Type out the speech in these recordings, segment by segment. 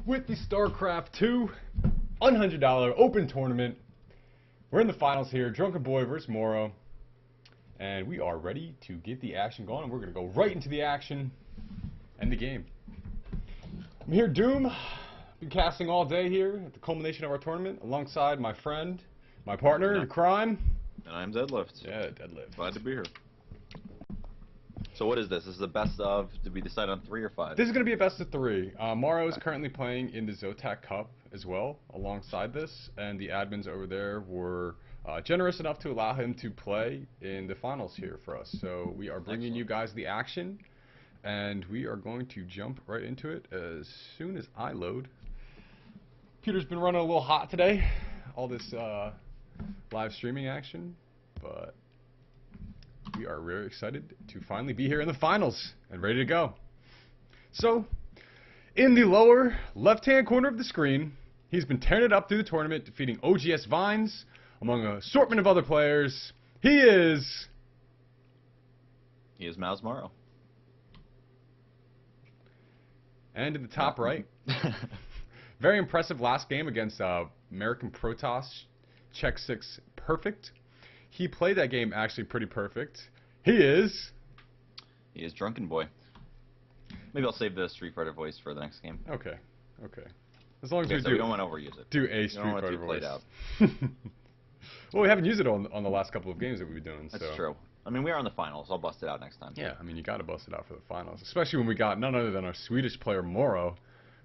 with the StarCraft 2 $100 open tournament. We're in the finals here, Drunkenboi versus MouzMorroW, and we are ready to get the action going. We're going to go right into the action and the game. I'm here, Doom. Been casting all day here at the culmination of our tournament, alongside my friend, my partner in crime. And I'm Deadlift. Yeah, Deadlift. Glad to be here. So what is this? This is the best of, did we decide on 3 or 5? This is going to be a best of 3. MouzMorrow is currently playing in the Zotac Cup as well, alongside this, and the admins over there were generous enough to allow him to play in the finals here for us. So we are bringing you guys the action, and we are going to jump right into it as soon as I load. Computer's been running a little hot today, all this live streaming action, but we are very excited to finally be here in the finals and ready to go. So, in the lower left-hand corner of the screen, he's been tearing it up through the tournament, defeating OGS Vines, among an assortment of other players. He is MouzMorrow. And in the top right, very impressive last game against American Protoss, Check 6 Perfect. He played that game actually pretty perfect. He is Drunkenboi. Maybe I'll save the Street Fighter voice for the next game. Okay. As long as we don't want to overuse it. Do a Street Fighter voice. Played out. Well, we haven't used it on the last couple of games that we've been doing. That's true. I mean, we are in the finals. I'll bust it out next time. Yeah, I mean, you got to bust it out for the finals, especially when we got none other than our Swedish player MouzMorrow,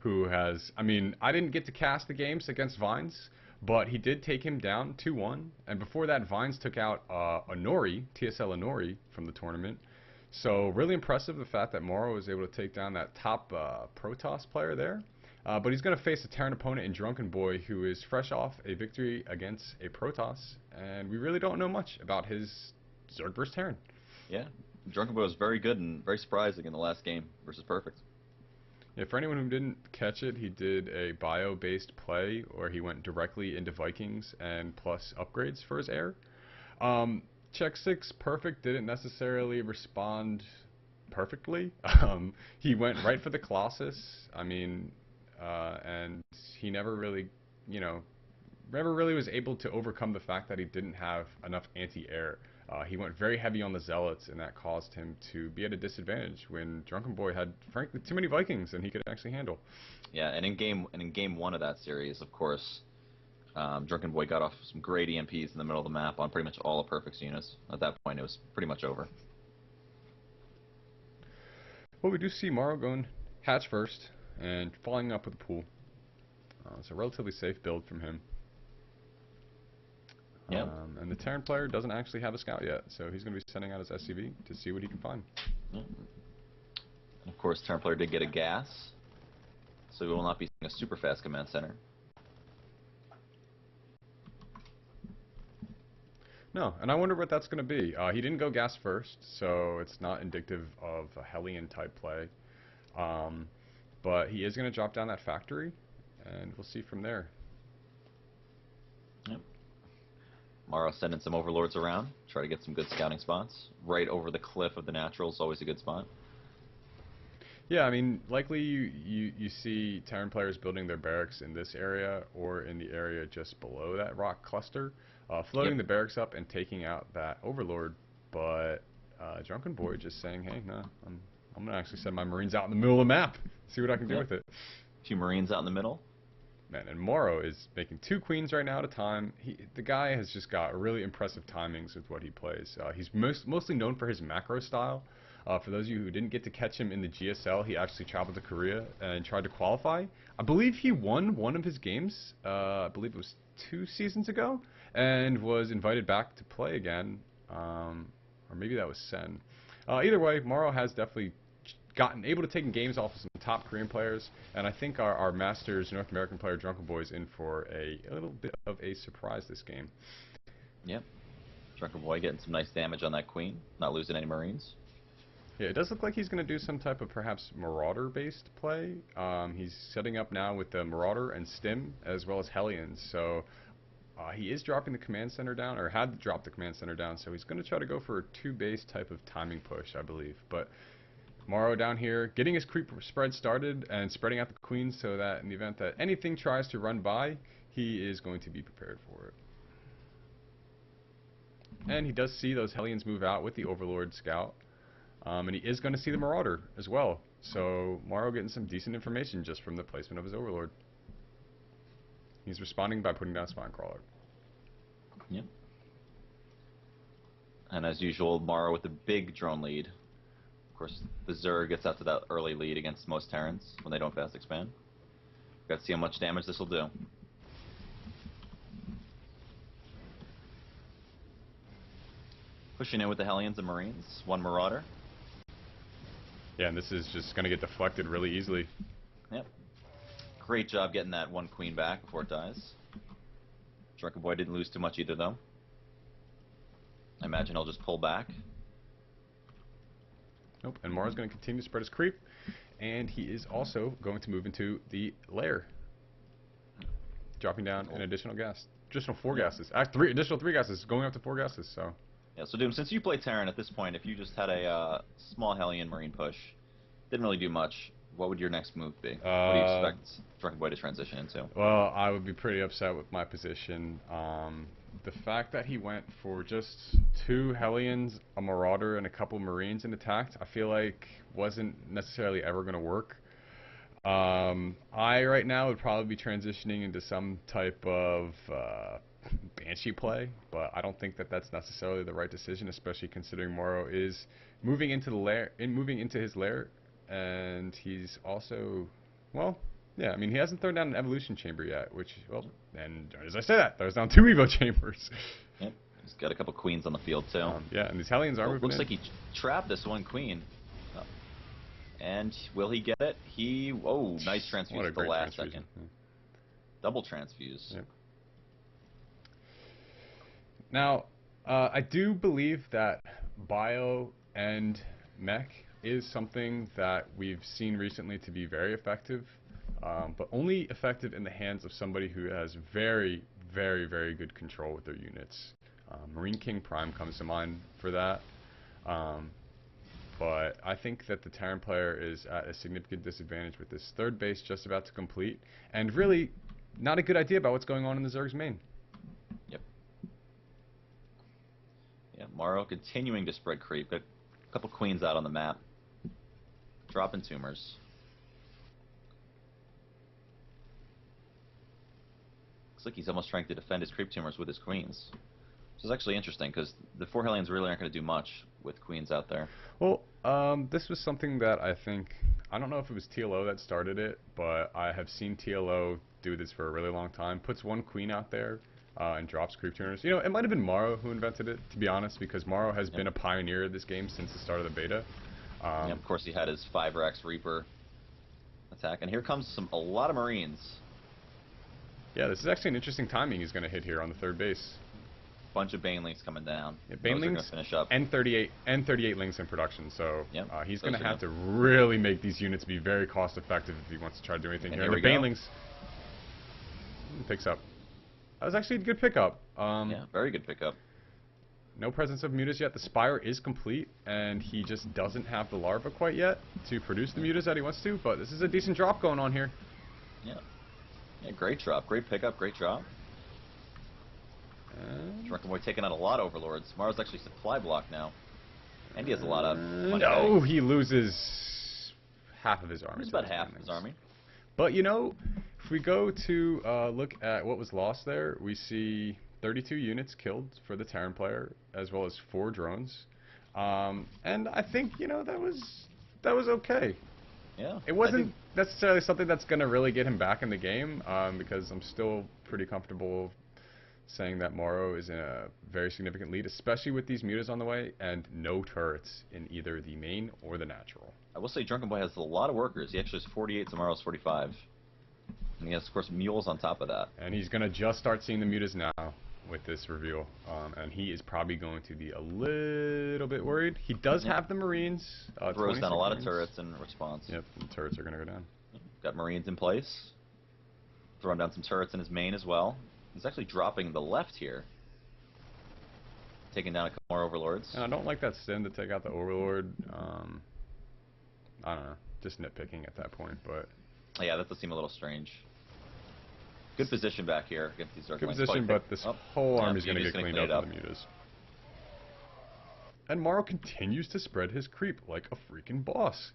who has. I mean, I didn't get to cast the games against Vines, but he did take him down 2-1, and before that, Vines took out Honori, TSL Honori, from the tournament. So really impressive the fact that MouzMorrow was able to take down that top Protoss player there. But he's going to face a Terran opponent in Drunkenboi, who is fresh off a victory against a Protoss, and we really don't know much about his Zerg vs Terran. Yeah, Drunkenboi was very good and very surprising in the last game versus Perfect. Yeah, for anyone who didn't catch it, he did a bio-based play where he went directly into Vikings and plus upgrades for his heir. Check 6 Perfect didn't necessarily respond perfectly. He went right for the Colossus. I mean, and he never really, was able to overcome the fact that he didn't have enough anti-air. He went very heavy on the Zealots, and that caused him to be at a disadvantage when Drunkenboi had, frankly, too many Vikings than he could actually handle. Yeah, and in game 1 of that series, of course, Drunkenboi got off some great EMPs in the middle of the map on pretty much all of Perfect's units. At that point, it was pretty much over. Well, we do see MouzMorrow going hatch first and following up with a pool. It's a relatively safe build from him. Yeah. And the Terran player doesn't actually have a scout yet, so he's going to be sending out his SCV to see what he can find. Yeah. And of course, Terran player did get a gas, so we will not be seeing a super fast command center. No, and I wonder what that's going to be. He didn't go gas first, so it's not indicative of a Hellion type play. But he is going to drop down that factory, and we'll see from there. Yep. MouzMorrow sending some overlords around, try to get some good scouting spots. Right over the cliff of the natural is always a good spot. Yeah, I mean, likely you see Terran players building their barracks in this area or in the area just below that rock cluster, floating the barracks up and taking out that overlord. But Drunkenboi just saying, hey, no, I'm going to actually send my Marines out in the middle of the map, see what I can do with it. A few Marines out in the middle. Man, and MouzMorrow is making 2 queens right now at a time. The guy has just got really impressive timings with what he plays. He's mostly known for his macro style. For those of you who didn't get to catch him in the GSL, he actually traveled to Korea and tried to qualify. I believe he won one of his games, I believe it was 2 seasons ago, and was invited back to play again, or maybe that was Sen. Either way, MouzMorrow has definitely gotten able to take games off of some top Korean players, and I think our Masters North American player Drunkenboi is in for a little bit of a surprise this game. Yep. Drunkenboi getting some nice damage on that queen, not losing any Marines. Yeah, it does look like he's going to do some type of perhaps Marauder-based play. He's setting up now with the Marauder and Stim, as well as Hellions, so he is dropping the command center down, or had dropped the command center down, so he's going to try to go for a 2-base type of timing push, I believe. But MouzMorrow down here, getting his creep spread started and spreading out the queens so that in the event that anything tries to run by, he is going to be prepared for it. And he does see those Hellions move out with the Overlord Scout. And he is going to see the Marauder as well. So MouzMorrow getting some decent information just from the placement of his Overlord. He's responding by putting down Spinecrawler. Yep. And as usual, MouzMorrow with the big drone lead. Of course, the Zerg gets out to that early lead against most Terrans when they don't fast expand. Got to see how much damage this will do. Pushing in with the Hellions and Marines. One Marauder. Yeah, and this is just going to get deflected really easily. Yep. Great job getting that one queen back before it dies. Drunkenboi didn't lose too much either, though. I imagine he'll just pull back. Nope, and MouzMorrow's going to continue to spread his creep, and he is also going to move into the lair, dropping down an additional gas. Additional 4 gases. Additional 3 gases, going up to 4 gases, so... Yeah, so Doom, since you play Terran at this point, if you just had a small Hellion Marine push, didn't really do much, what would your next move be? What do you expect Drunkenboi to transition into? Well, I would be pretty upset with my position. The fact that he went for just 2 Hellions, a Marauder, and a couple Marines and attacked, I feel like wasn't necessarily ever going to work. I right now would probably be transitioning into some type of Banshee play, but I don't think that that's necessarily the right decision, especially considering MouzMorrow is moving into the lair, moving into his lair, and he's also, well, yeah, I mean, he hasn't thrown down an evolution chamber yet, which, well, and as I say that, throws down 2 Evo chambers. Yep, he's got a couple queens on the field too. Yeah, and these Hellions are moving looks in. like he trapped this one queen. And will he get it? Oh, nice transfuse at the last second. Yeah. Double transfuse. Yep. Now, I do believe that bio and mech is something that we've seen recently to be very effective, but only effective in the hands of somebody who has very, very, very good control with their units. Marine King Prime comes to mind for that. But I think that the Terran player is at a significant disadvantage with this 3rd base just about to complete, and really not a good idea about what's going on in the Zerg's main. Yep. Yeah, MouzMorrow continuing to spread creep. Got a couple queens out on the map. Dropping tumors. Looks like he's almost trying to defend his creep tumors with his queens. Which is actually interesting, because the 4 Hellions really aren't going to do much with queens out there. Well, this was something that I think, I don't know if it was TLO that started it, but I have seen TLO do this for a really long time. Puts 1 queen out there and drops creep tuners. You know, it might have been MouzMorrow who invented it, to be honest, because MouzMorrow has been a pioneer of this game since the start of the beta. Yeah, of course, he had his 5Rex Reaper attack, and here comes a lot of Marines. Yeah, this is actually an interesting timing he's going to hit here on the 3rd base. Bunch of Banelings coming down. Yeah, Banelings finish up. and 38 Lings in production, so he's going to have to gonna really make these units be very cost effective if he wants to try to do anything and here. Here The we go. Banelings picks up. That was actually a good pickup. Yeah, very good pickup. No presence of mutas yet. The Spire is complete, and he just doesn't have the larva quite yet to produce the mutas that he wants to, but this is a decent drop going on here. Yeah. Yeah, great drop. Great pickup. Great drop. Drunkenboi taking out a lot of Overlords. MouzMorrow's actually supply block now. And he has a lot of money. No, he loses half of his army. He's about half of his army. But, you know, if we go to look at what was lost there, we see 32 units killed for the Terran player, as well as 4 drones. And I think, you know, that was okay. Yeah. It wasn't necessarily something that's going to really get him back in the game, because I'm still pretty comfortable saying that MouzMorrow is in a very significant lead, especially with these mutas on the way, and no turrets in either the main or the natural. I will say Drunkenboi has a lot of workers. He actually has 48, MouzMorrow's 45. And he has, of course, mules on top of that. And he's going to just start seeing the mutas now with this reveal, and he is probably going to be a little bit worried. He does have the Marines. Throws down a lot of turrets in response. Yep, the turrets are going to go down. Got Marines in place. Throwing down some turrets in his main as well. He's actually dropping the left here. Taking down a couple more Overlords. And I don't like that Sim to take out the Overlord. I don't know, just nitpicking at that point, but... Yeah, that does seem a little strange. Good position back here against these Zerglings. Good position, but this whole army's going to get cleaned up with the mutas. And MouzMorroW continues to spread his creep like a freaking boss.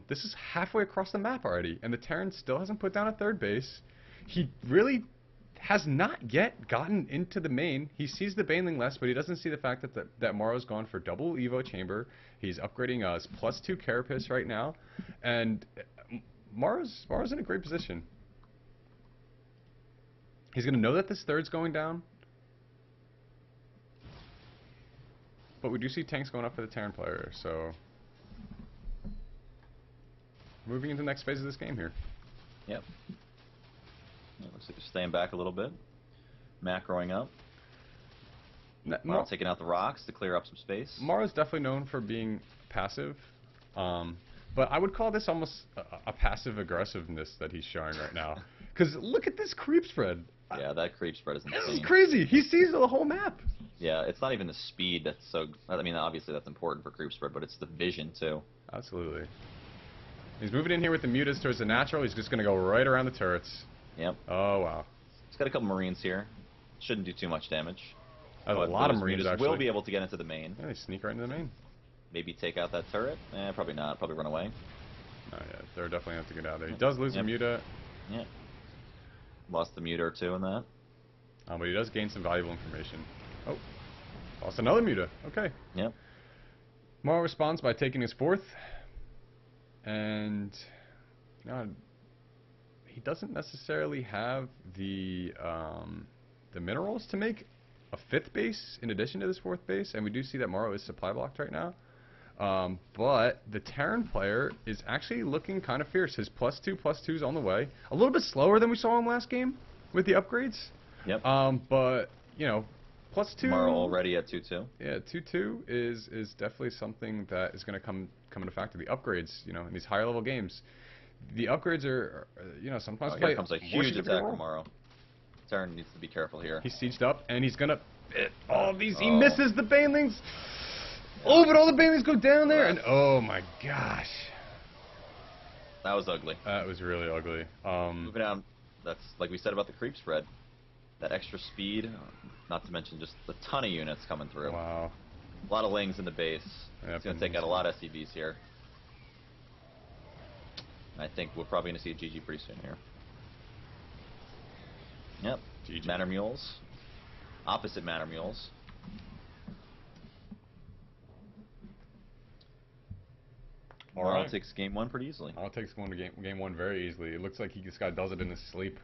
This is halfway across the map already, and the Terran still hasn't put down a third base. He really has not yet gotten into the main. He sees the Baneling less, but he doesn't see the fact that MouzMorrow's gone for double Evo Chamber. He's upgrading his +2 Carapace right now, and MouzMorrow's in a great position. He's going to know that this third's going down. But we do see tanks going up for the Terran player, so... Moving into the next phase of this game here. Yep. Looks like they're staying back a little bit. Macroing up. Taking out the rocks to clear up some space. MouzMorrow's definitely known for being passive. But I would call this almost a passive aggressiveness that he's showing right now. Because look at this creep spread. Yeah, that creep spread is insane. This is crazy. He sees the whole map. Yeah, it's not even the speed that's so... I mean, obviously that's important for creep spread, but it's the vision, too. Absolutely. He's moving in here with the mutas towards the natural. He's just going to go right around the turrets. Yep. Oh, wow. He's got a couple Marines here. Shouldn't do too much damage. That's a lot of Marines, actually. Will be able to get into the main. Yeah, they sneak right into the main. Maybe take out that turret? Probably not. Probably run away. Oh, yeah. They're definitely have to get out of there. He does lose a muta. Yeah. Lost the muta or two in that. But he does gain some valuable information. Oh. Lost another muta. Okay. Yep. MouzMorrow responds by taking his fourth. And... he doesn't necessarily have the minerals to make a fifth base in addition to this fourth base, and we do see that MouzMorrow is supply blocked right now. But the Terran player is actually looking kind of fierce. His +2/+2's on the way. A little bit slower than we saw him last game with the upgrades. Yep. But, you know, +2... MouzMorrow already at 2-2. Yeah, 2-2 is definitely something that is going to come into factor. The upgrades, you know, in these higher level games. The upgrades are, you know, sometimes play here comes a huge attack from MouzMorrow. Terran needs to be careful here. He's sieged up, and he's gonna hit all these. He misses the Banelings. Oh, but all the Banelings go down there, and oh my gosh. That was ugly. That was really ugly. Moving on, that's like we said about the creep spread. That extra speed, not to mention just a ton of units coming through. Wow. A lot of lings in the base. Yep. It's going to take out a lot of SCVs here. I think we're probably going to see a GG pretty soon here. Yep. GG. Manor Mules. Opposite Manor Mules. MouzMorrow takes game one pretty easily. MouzMorrow takes game one very easily. It looks like this guy does it in his sleep.